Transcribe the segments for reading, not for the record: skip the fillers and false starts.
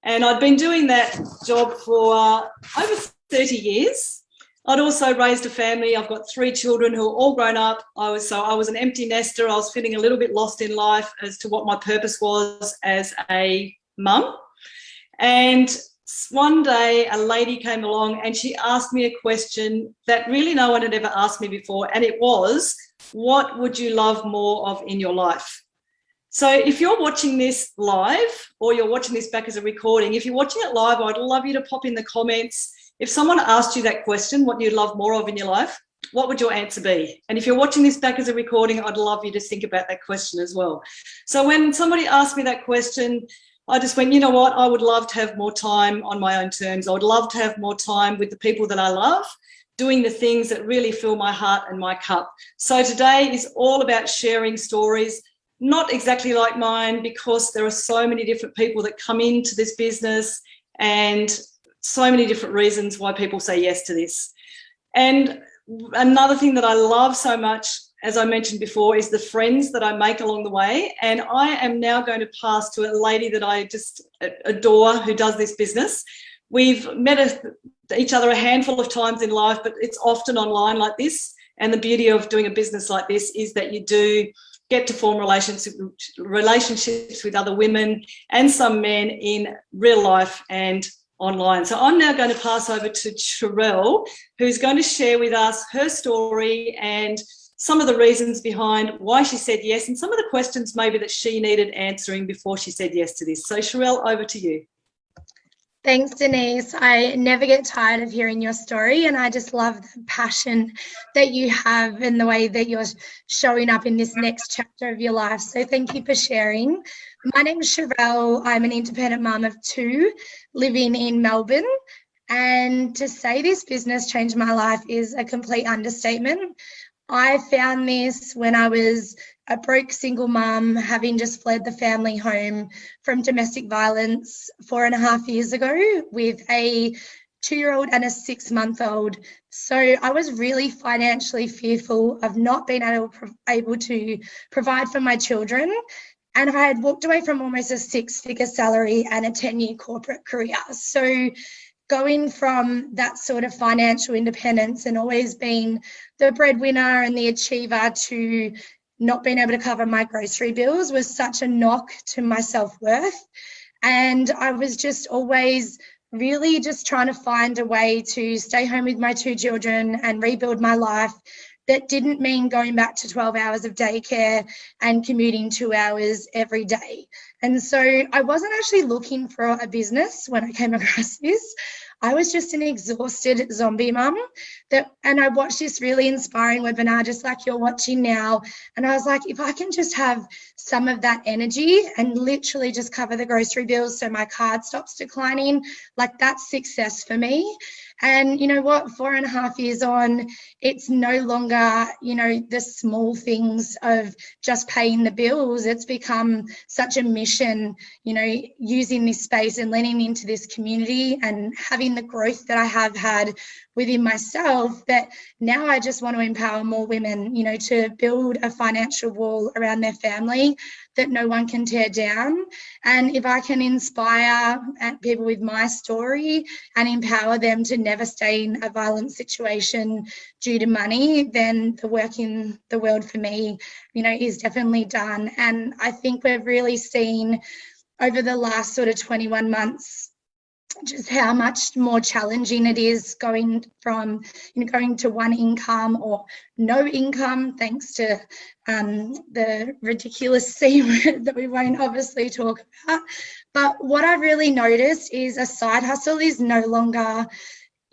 And I'd been doing that job for over 30 years. I'd also raised a family. I've got 3 children who are all grown up. I was an empty nester. I was feeling a little bit lost in life as to what my purpose was as a mum. And one day a lady came along and she asked me a question that really no one had ever asked me before. And it was, what would you love more of in your life? So if you're watching this live or you're watching this back as a recording, if you're watching it live, I'd love you to pop in the comments. If someone asked you that question, what do you love more of in your life, what would your answer be? And if you're watching this back as a recording, I'd love you to think about that question as well. So when somebody asked me that question, I just went, you know what, I would love to have more time on my own terms. I would love to have more time with the people that I love, doing the things that really fill my heart and my cup. So today is all about sharing stories, not exactly like mine, because there are so many different people that come into this business and so many different reasons why people say yes to this. And another thing that I love so much, as I mentioned before, is the friends that I make along the way. And I am now going to pass to a lady that I just adore who does this business. We've met each other a handful of times in life, but it's often online like this. And the beauty of doing a business like this is that you do get to form relationships with other women and some men in real life and online. So I'm now going to pass over to Sherelle, who's going to share with us her story and some of the reasons behind why she said yes and some of the questions maybe that she needed answering before she said yes to this. So Sherelle, over to you. Thanks, Denise. I never get tired of hearing your story, and I just love the passion that you have and the way that you're showing up in this next chapter of your life. So thank you for sharing. My name is Sherelle. I'm an independent mum of 2 living in Melbourne. And to say this business changed my life is a complete understatement. I found this when I was a broke single mum, having just fled the family home from domestic violence 4.5 years ago with a 2-year-old and a 6-month-old. So I was really financially fearful of not being able to provide for my children. And I had walked away from almost a 6-figure salary and a 10-year corporate career. So going from that sort of financial independence and always being the breadwinner and the achiever to not being able to cover my grocery bills was such a knock to my self-worth. And I was just always really just trying to find a way to stay home with my 2 children and rebuild my life. That didn't mean going back to 12 hours of daycare and commuting 2 hours every day. And so I wasn't actually looking for a business when I came across this. I was just an exhausted zombie mum, and I watched this really inspiring webinar just like you're watching now. And I was like, if I can just have some of that energy and literally just cover the grocery bills so my card stops declining, like that's success for me. And you know what, 4.5 years on, it's no longer, the small things of just paying the bills. It's become such a mission, using this space and leaning into this community and having the growth that I have had within myself, that now I just want to empower more women, to build a financial wall around their family that no one can tear down. And if I can inspire people with my story and empower them to never stay in a violent situation due to money, then the work in the world for me, is definitely done. And I think we've really seen over the last sort of 21 months just how much more challenging it is going from, going to one income or no income, thanks to the ridiculous C word that we won't obviously talk about. But what I've really noticed is a side hustle is no longer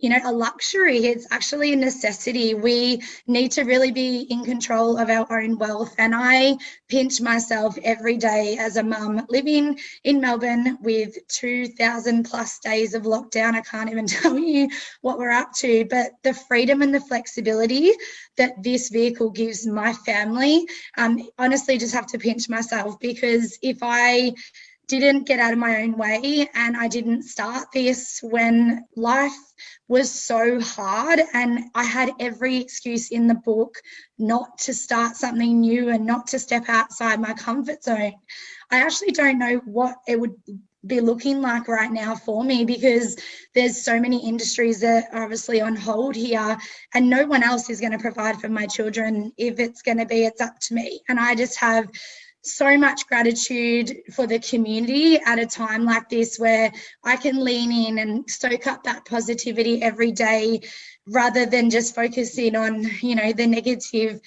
a luxury. It's actually a necessity. We need to really be in control of our own wealth. And I pinch myself every day as a mum living in Melbourne with 2,000 plus days of lockdown. I can't even tell you what we're up to, but the freedom and the flexibility that this vehicle gives my family, honestly just have to pinch myself, because if I didn't get out of my own way and I didn't start this when life was so hard and I had every excuse in the book not to start something new and not to step outside my comfort zone, I actually don't know what it would be looking like right now for me, because there's so many industries that are obviously on hold here, and no one else is going to provide for my children. If it's going to be, it's up to me. And I just have so much gratitude for the community at a time like this, where I can lean in and soak up that positivity every day, rather than just focusing on, the negative,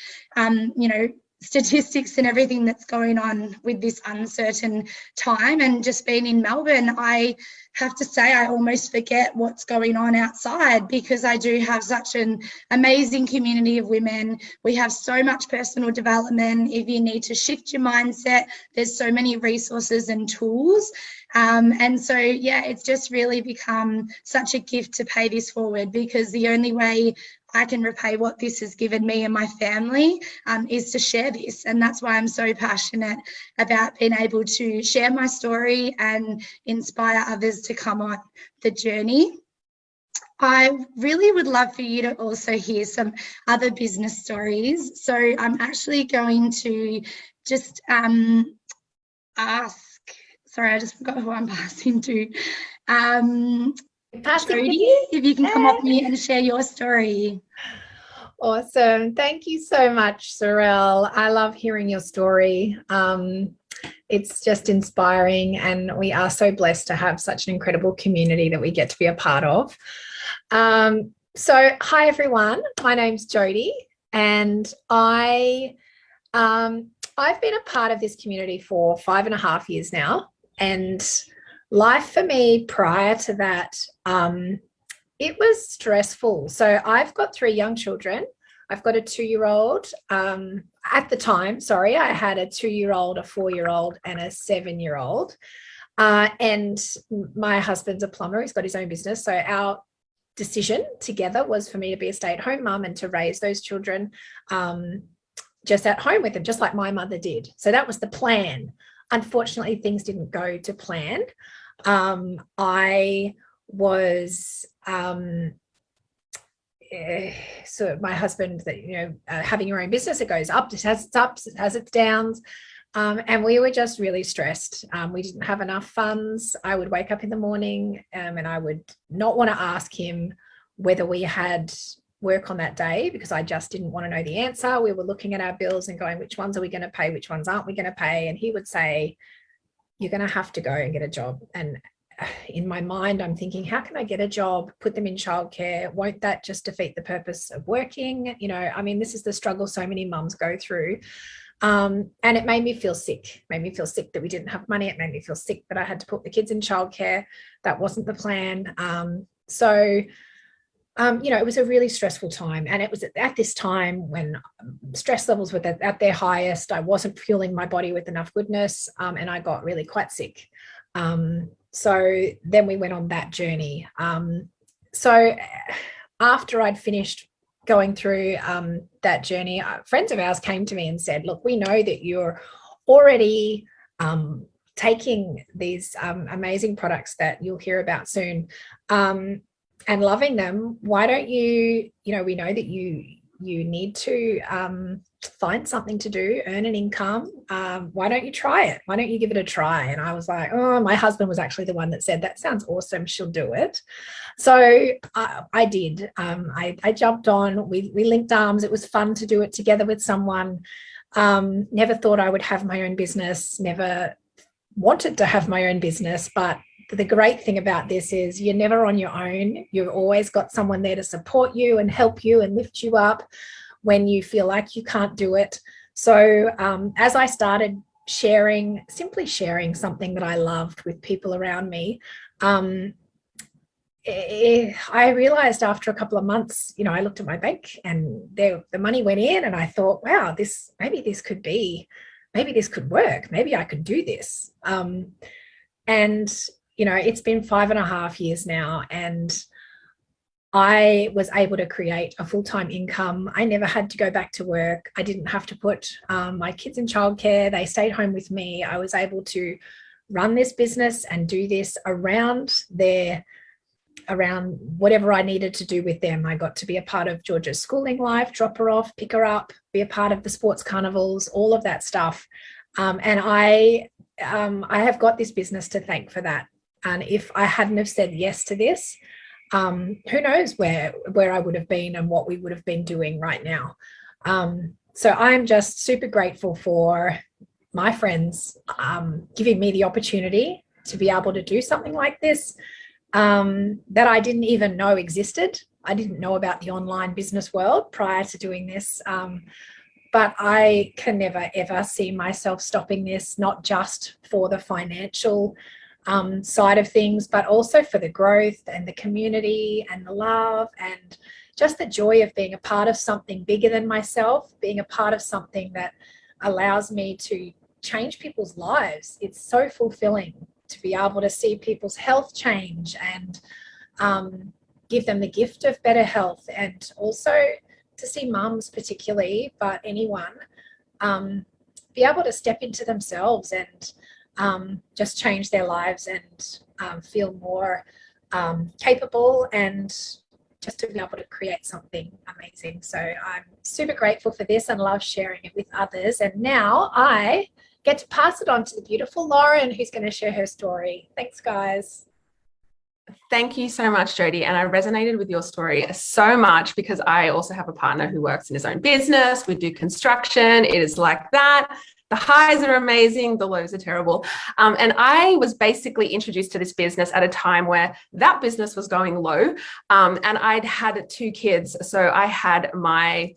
statistics and everything that's going on with this uncertain time. And just being in Melbourne, I have to say I almost forget what's going on outside, because I do have such an amazing community of women. We have so much personal development. If you need to shift your mindset, there's so many resources and tools. And so, it's just really become such a gift to pay this forward, because the only way I can repay what this has given me and my family is to share this. And that's why I'm so passionate about being able to share my story and inspire others to come on the journey. I really would love for you to also hear some other business stories. So I'm actually going to just ask, sorry, I just forgot who I'm passing to. Jody, if you can come off mute and share your story. Awesome. Thank you so much, Sorel. I love hearing your story. It's just inspiring, and we are so blessed to have such an incredible community that we get to be a part of. So hi, everyone. My name's Jody, and I've been a part of this community for 5.5 years now, and life for me prior to that, it was stressful. So I've got 3 young children. I've got a 2-year-old. At the time, I had a 2-year-old, a 4-year-old, and a 7-year-old. And my husband's a plumber. He's got his own business. So our decision together was for me to be a stay-at-home mum and to raise those children just at home with them, just like my mother did. So that was the plan. Unfortunately, things didn't go to plan. I was so my husband, that having your own business, it goes up, it has its ups, it has its downs, and we were just really stressed. We didn't have enough funds. I would wake up in the morning and I would not want to ask him whether we had work on that day, because I just didn't want to know the answer. We were looking at our bills and going, which ones are we going to pay, which ones aren't we going to pay? And he would say, you're going to have to go and get a job. And in my mind, I'm thinking, how can I get a job, put them in childcare? Won't that just defeat the purpose of working? This is the struggle so many mums go through. And it made me feel sick. It made me feel sick that we didn't have money. It made me feel sick that I had to put the kids in childcare. That wasn't the plan. It was a really stressful time. And it was at this time when stress levels were at their highest. I wasn't fueling my body with enough goodness, and I got really quite sick. So then we went on that journey. So after I'd finished going through that journey, friends of ours came to me and said, look, we know that you're already taking these amazing products that you'll hear about soon and loving them. Why don't you, we know that you need to find something to do, earn an income. Why don't you try it? Why don't you give it a try? And I was like, oh, my husband was actually the one that said, that sounds awesome, she'll do it. So I did. I jumped on, we linked arms. It was fun to do it together with someone. Never thought I would have my own business, never wanted to have my own business, but the great thing about this is you're never on your own. You've always got someone there to support you and help you and lift you up when you feel like you can't do it. So as I started simply sharing something that I loved with people around me, I realized after a couple of months, I looked at my bank and the money went in, and I thought, wow, maybe this could work. Maybe I could do this. It's been 5.5 years now, and I was able to create a full-time income. I never had to go back to work. I didn't have to put my kids in childcare. They stayed home with me. I was able to run this business and do this around whatever I needed to do with them. I got to be a part of Georgia's schooling life, drop her off, pick her up, be a part of the sports carnivals, all of that stuff. And I I have got this business to thank for that. And if I hadn't have said yes to this, who knows where I would have been and what we would have been doing right now. So I'm just super grateful for my friends giving me the opportunity to be able to do something like this that I didn't even know existed. I didn't know about the online business world prior to doing this. But I can never, ever see myself stopping this, not just for the financial side of things, but also for the growth and the community and the love and just the joy of being a part of something bigger than myself, being a part of something that allows me to change people's lives. It's so fulfilling to be able to see people's health change and give them the gift of better health, and also to see mums particularly, but anyone, be able to step into themselves and just change their lives and feel more capable, and just to be able to create something amazing. So I'm super grateful for this and love sharing it with others. And now I get to pass it on to the beautiful Lauren, who's going to share her story. Thanks, guys. Thank you so much, Jodie. And I resonated with your story so much because I also have a partner who works in his own business. We do construction. It is like that. The highs are amazing, the lows are terrible. And I was basically introduced to this business at a time where that business was going low. And I'd had 2 kids. So I had my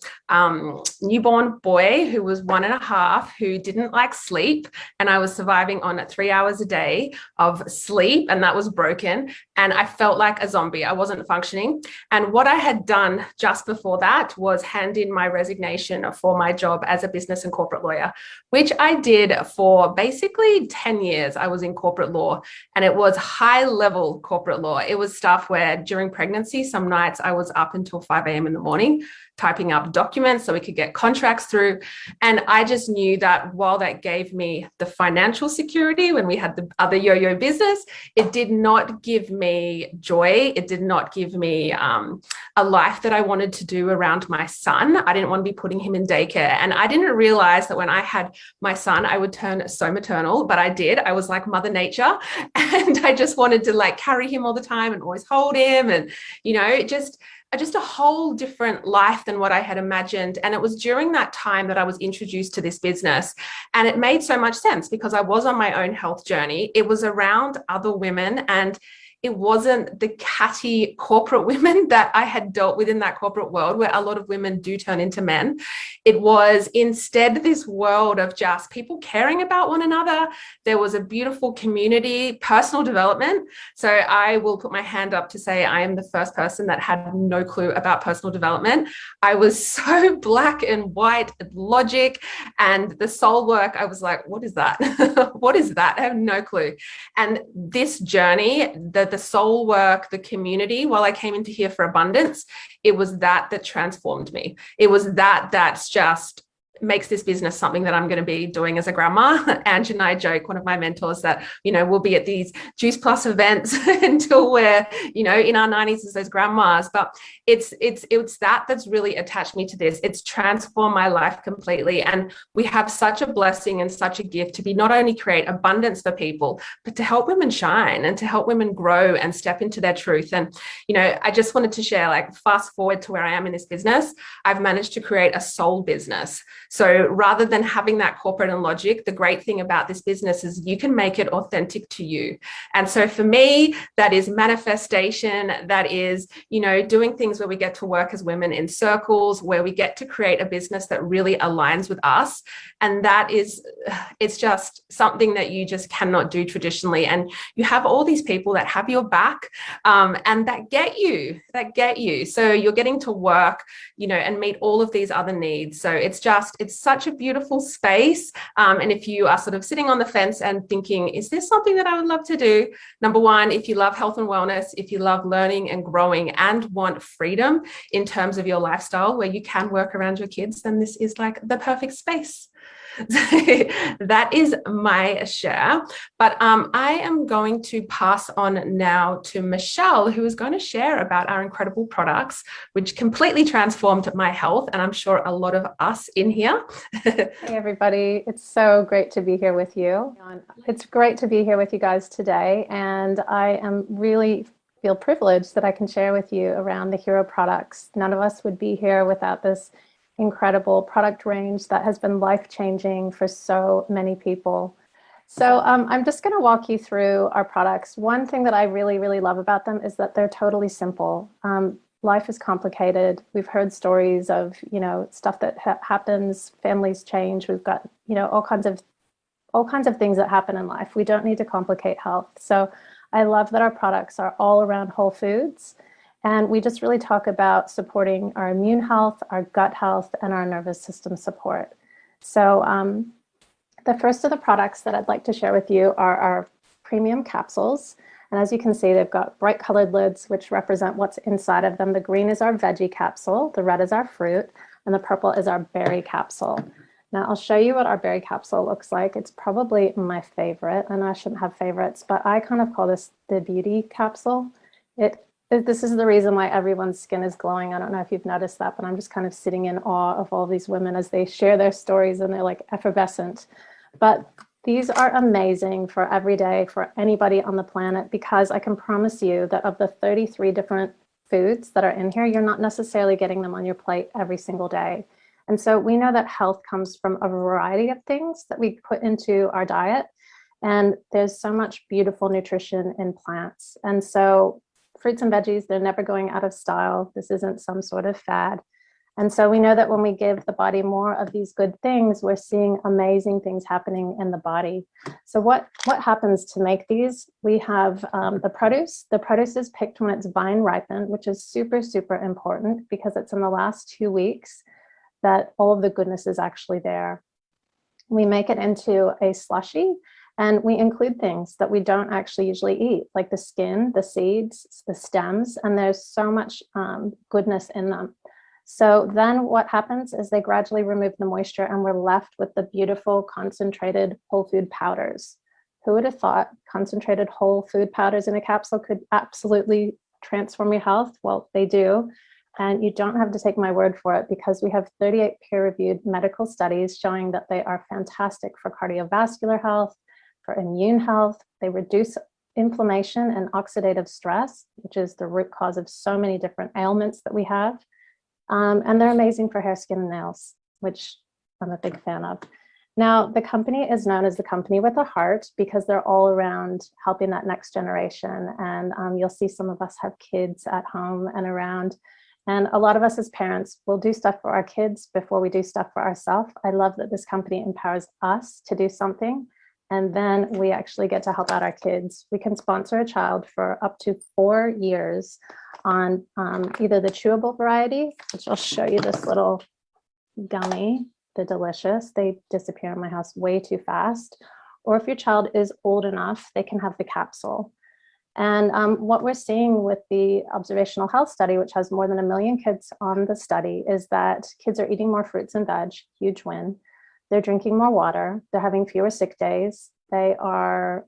newborn boy who was 1.5, who didn't like sleep. And I was surviving on 3 hours a day of sleep, and that was broken. And I felt like a zombie. I wasn't functioning. And what I had done just before that was hand in my resignation for my job as a business and corporate lawyer, which I did for basically 10 years. I was in corporate law, and it was high level corporate law. It was stuff where during pregnancy, some nights I was up until 5 a.m. in the morning, typing up documents so we could get contracts through. And I just knew that while that gave me the financial security when we had the other yo-yo business, it did not give me joy. It did not give me a life that I wanted to do around my son. I didn't want to be putting him in daycare. And I didn't realize that when I had my son, I would turn so maternal, but I did. I was like Mother Nature, and I just wanted to like carry him all the time and always hold him. And, you know, just a whole different life than what I had imagined. And it was during that time that I was introduced to this business. And it made so much sense because I was on my own health journey. It was around other women, and it wasn't the catty corporate women that I had dealt with in that corporate world where a lot of women do turn into men. It was instead this world of just people caring about one another. There was a beautiful community, personal development. So I will put my hand up to say I am the first person that had no clue about personal development. I was so black and white, logic, and the soul work. I was like, what is that? What is that? I have no clue. And this journey, the soul work, the community, while I came into here for abundance, it was that transformed me. It was that's just makes this business something that I'm going to be doing as a grandma. Ange and I joke, one of my mentors, that, you know, we'll be at these Juice Plus events until we're, you know, in our 90s as those grandmas. But it's that's really attached me to this. It's transformed my life completely. And we have such a blessing and such a gift to be not only create abundance for people, but to help women shine and to help women grow and step into their truth. And, you know, I just wanted to share, like, fast forward to where I am in this business, I've managed to create a soul business. So rather than having that corporate and logic, the great thing about this business is you can make it authentic to you. And so for me, that is manifestation. That is, you know, doing things where we get to work as women in circles, where we get to create a business that really aligns with us. And that is, it's just something that you just cannot do traditionally. And you have all these people that have your back and that get you. So you're getting to work, you know, and meet all of these other needs. So it's such a beautiful space. And if you are sort of sitting on the fence and thinking, is this something that I would love to do? Number one, if you love health and wellness, if you love learning and growing and want freedom in terms of your lifestyle where you can work around your kids, then this is like the perfect space. That is my share. But I am going to pass on now to Michelle, who is going to share about our incredible products, which completely transformed my health. And I'm sure a lot of us in here. Hey, everybody. It's so great to be here with you. It's great to be here with you guys today. And I am really feel privileged that I can share with you around the hero products. None of us would be here without this incredible product range that has been life-changing for so many people. So I'm just going to walk you through our products. One thing that I really, really love about them is that they're totally simple. Life is complicated. We've heard stories of, stuff that happens, families change. We've got, all kinds of things that happen in life. We don't need to complicate health. So I love that our products are all around whole foods. And we just really talk about supporting our immune health, our gut health, and our nervous system support. So the first of the products that I'd like to share with you are our premium capsules. And as you can see, they've got bright colored lids, which represent what's inside of them. The green is our veggie capsule, the red is our fruit, and the purple is our berry capsule. Now I'll show you what our berry capsule looks like. It's probably my favorite. I know I shouldn't have favorites, but I kind of call this the beauty capsule. This is the reason why everyone's skin is glowing. I don't know if you've noticed that, but I'm just kind of sitting in awe of all these women as they share their stories, and they're like effervescent. But these are amazing for every day, for anybody on the planet, because I can promise you that of the 33 different foods that are in here, you're not necessarily getting them on your plate every single day. And so we know that health comes from a variety of things that we put into our diet. And there's so much beautiful nutrition in plants. And so fruits and veggies, they're never going out of style. This isn't some sort of fad. And so we know that when we give the body more of these good things, we're seeing amazing things happening in the body. So what happens to make these? We have the produce. The produce is picked when it's vine ripened, which is super, super important because it's in the last 2 weeks that all of the goodness is actually there. We make it into a slushy, and we include things that we don't actually usually eat, like the skin, the seeds, the stems, and there's so much goodness in them. So then what happens is they gradually remove the moisture, and we're left with the beautiful concentrated whole food powders. Who would have thought concentrated whole food powders in a capsule could absolutely transform your health? Well, they do. And you don't have to take my word for it, because we have 38 peer-reviewed medical studies showing that they are fantastic for cardiovascular health, for immune health. They reduce inflammation and oxidative stress, which is the root cause of so many different ailments that we have. And they're amazing for hair, skin, and nails, which I'm a big fan of. Now, the company is known as the company with a heart because they're all around helping that next generation. And you'll see some of us have kids at home and around. And a lot of us as parents will do stuff for our kids before we do stuff for ourselves. I love that this company empowers us to do something, and then we actually get to help out our kids. We can sponsor a child for up to 4 years on either the chewable variety, which I'll show you this little gummy, they're delicious. They disappear in my house way too fast. Or if your child is old enough, they can have the capsule. And what we're seeing with the observational health study, which has more than 1 million kids on the study, is that kids are eating more fruits and veg, huge win. They're drinking more water. They're having fewer sick days. They are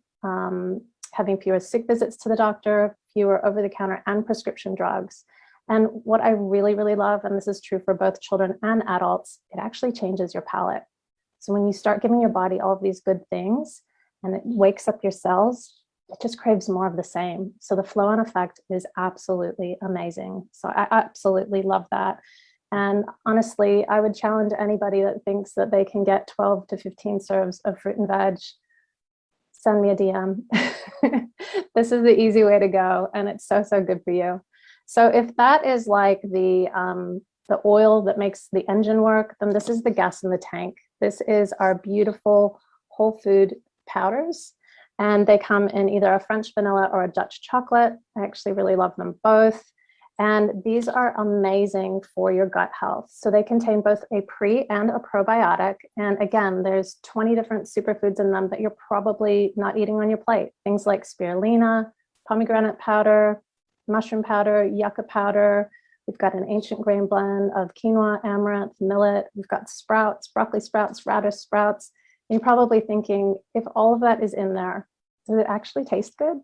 having fewer sick visits to the doctor, fewer over-the-counter and prescription drugs. And what I really, really love, and this is true for both children and adults, it actually changes your palate. So when you start giving your body all of these good things and it wakes up your cells, it just craves more of the same. So the flow-on effect is absolutely amazing. So I absolutely love that. And honestly, I would challenge anybody that thinks that they can get 12 to 15 serves of fruit and veg, send me a DM. This is the easy way to go, and it's so, so good for you. So if that is like the oil that makes the engine work, then this is the gas in the tank. This is our beautiful whole food powders. And they come in either a French vanilla or a Dutch chocolate. I actually really love them both. And these are amazing for your gut health. So they contain both a pre and a probiotic. And again, there's 20 different superfoods in them that you're probably not eating on your plate. Things like spirulina, pomegranate powder, mushroom powder, yucca powder, We've got an ancient grain blend of quinoa, amaranth, millet. We've got sprouts, broccoli sprouts, radish sprouts. And you're probably thinking, if all of that is in there, does it actually taste good?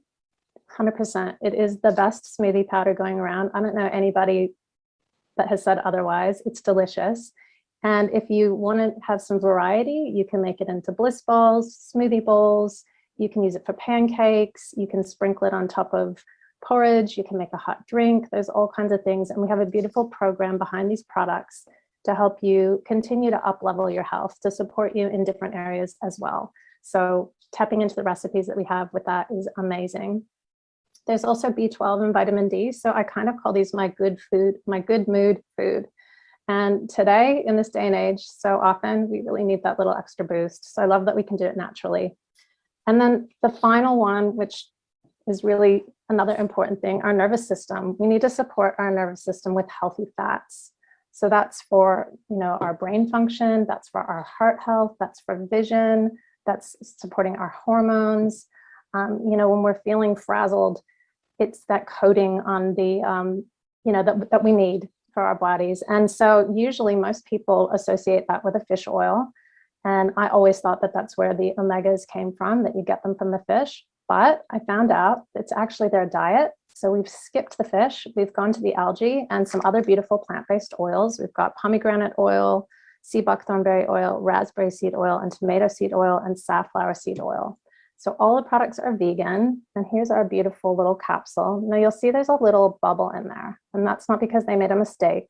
100%. It is the best smoothie powder going around. I don't know anybody that has said otherwise. It's delicious. And if you want to have some variety, you can make it into bliss balls, smoothie bowls. You can use it for pancakes. You can sprinkle it on top of porridge. You can make a hot drink. There's all kinds of things. And we have a beautiful program behind these products to help you continue to up-level your health, to support you in different areas as well. So tapping into the recipes that we have with that is amazing. There's also B12 and vitamin D. So I kind of call these my good food, my good mood food. And today, in this day and age, so often we really need that little extra boost. So I love that we can do it naturally. And then the final one, which is really another important thing, our nervous system. We need to support our nervous system with healthy fats. So that's for, our brain function, that's for our heart health, that's for vision, that's supporting our hormones. When we're feeling frazzled, it's that coating on the, that we need for our bodies. And so usually most people associate that with a fish oil. And I always thought that that's where the omegas came from, that you get them from the fish. But I found out it's actually their diet. So we've skipped the fish. We've gone to the algae and some other beautiful plant-based oils. We've got pomegranate oil, sea buckthornberry oil, raspberry seed oil, and tomato seed oil, and safflower seed oil. So all the products are vegan. And here's our beautiful little capsule. Now you'll see there's a little bubble in there. And that's not because they made a mistake.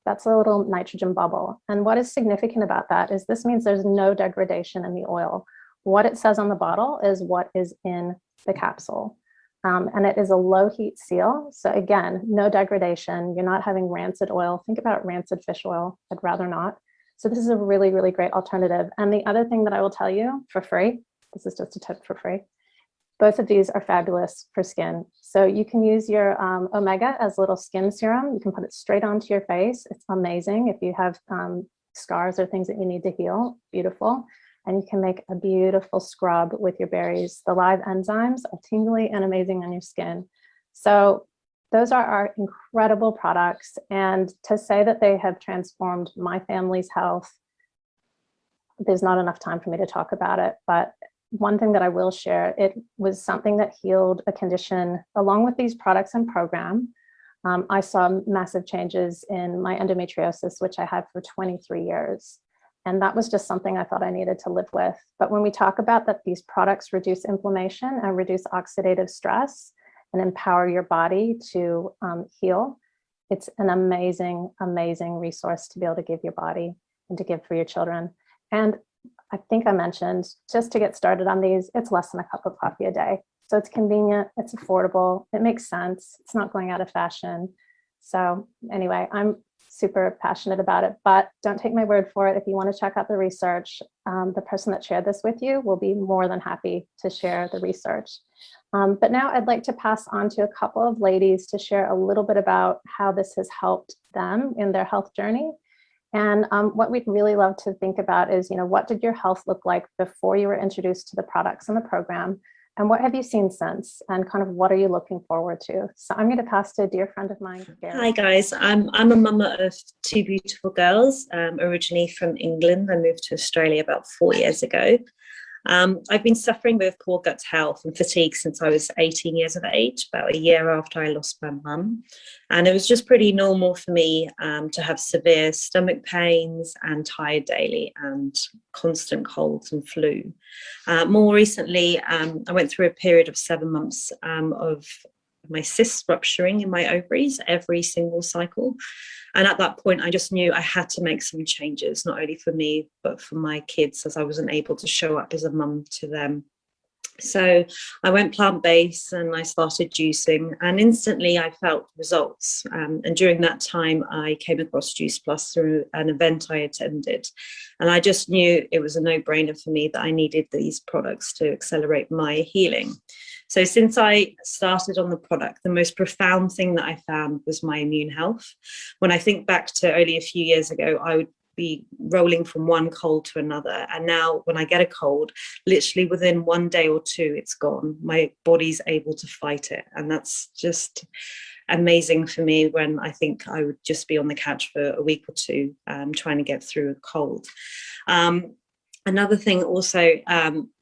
That's a little nitrogen bubble. And what is significant about that is this means there's no degradation in the oil. What it says on the bottle is what is in the capsule. And it is a low heat seal. So again, no degradation. You're not having rancid oil. Think about rancid fish oil. I'd rather not. So this is a really, really great alternative. And the other thing that I will tell you for free, this is just a tip for free, both of these are fabulous for skin. So you can use your omega as a little skin serum. You can put it straight onto your face. It's amazing. If you have scars or things that you need to heal, beautiful. And you can make a beautiful scrub with your berries. The live enzymes are tingly and amazing on your skin. So those are our incredible products. And to say that they have transformed my family's health, there's not enough time for me to talk about it. But one thing that I will share, it was something that healed a condition along with these products and program. I saw massive changes in my endometriosis, which I had for 23 years. And that was just something I thought I needed to live with. But when we talk about that these products reduce inflammation and reduce oxidative stress and empower your body to heal, it's an amazing, amazing resource to be able to give your body and to give for your children. And I think I mentioned, just to get started on these, it's less than a cup of coffee a day. So it's convenient, it's affordable, it makes sense, it's not going out of fashion. So anyway, I'm super passionate about it, but don't take my word for it. If you want to check out the research, the person that shared this with you will be more than happy to share the research. But now I'd like to pass on to a couple of ladies to share a little bit about how this has helped them in their health journey. And what we'd really love to think about is, what did your health look like before you were introduced to the products in the program? And what have you seen since? And kind of what are you looking forward to? So I'm going to pass to a dear friend of mine, Gary. Hi guys, I'm a mama of two beautiful girls, originally from England. I moved to Australia about 4 years ago. I've been suffering with poor gut health and fatigue since I was 18 years of age, about a year after I lost my mum. And it was just pretty normal for me to have severe stomach pains and tired daily and constant colds and flu. More recently, I went through a period of 7 months of my cysts rupturing in my ovaries every single cycle. And at that point, I just knew I had to make some changes, not only for me, but for my kids, as I wasn't able to show up as a mum to them. So I went plant-based and I started juicing, and instantly I felt results. And during that time, I came across Juice Plus through an event I attended. And I just knew it was a no-brainer for me that I needed these products to accelerate my healing. So since I started on the product, the most profound thing that I found was my immune health. When I think back to only a few years ago, I would be rolling from one cold to another. And now when I get a cold, literally within 1 day or two, it's gone. My body's able to fight it. And that's just amazing for me, when I think I would just be on the couch for a week or two trying to get through a cold. Another thing also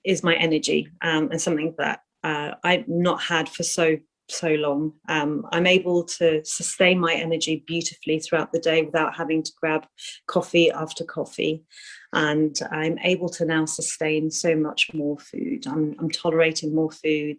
is my energy, and something that I've not had for so long. I'm able to sustain my energy beautifully throughout the day without having to grab coffee after coffee. And I'm able to now sustain so much more food. I'm tolerating more food.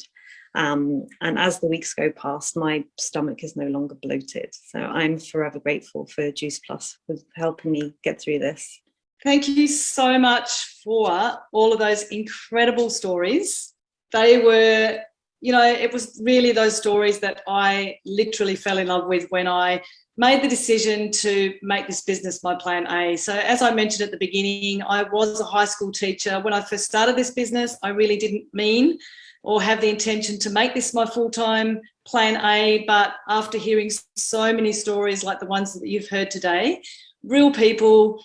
And as the weeks go past, my stomach is no longer bloated. So I'm forever grateful for Juice Plus for helping me get through this. Thank you so much for all of those incredible stories. They were, you know, it was really those stories that I literally fell in love with when I made the decision to make this business my plan A. So as I mentioned at the beginning, I was a high school teacher. When I first started this business, I really didn't mean or have the intention to make this my full-time plan A. But after hearing so many stories like the ones that you've heard today, real people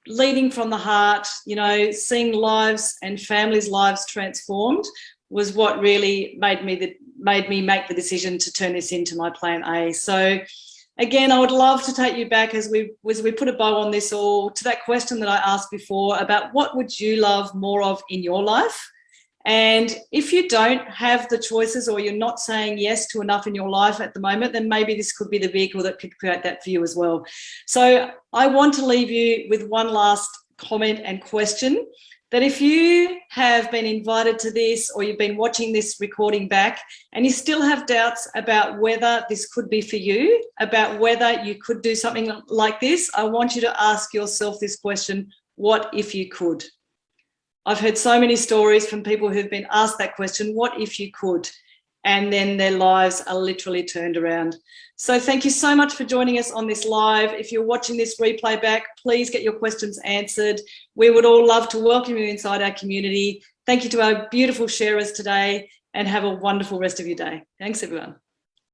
leading from the heart, you know, seeing lives and families' lives transformed was what really made me make the decision to turn this into my plan A. So again, I would love to take you back as we put a bow on this all to that question that I asked before about what would you love more of in your life? And if you don't have the choices, or you're not saying yes to enough in your life at the moment, then maybe this could be the vehicle that could create that for you as well. So I want to leave you with one last comment and question, that if you have been invited to this, or you've been watching this recording back and you still have doubts about whether this could be for you, about whether you could do something like this, I want you to ask yourself this question: what if you could? I've heard so many stories from people who've been asked that question, what if you could? And then their lives are literally turned around. So thank you so much for joining us on this live. If you're watching this replay back, please get your questions answered. We would all love to welcome you inside our community. Thank you to our beautiful sharers today, and have a wonderful rest of your day. Thanks, everyone.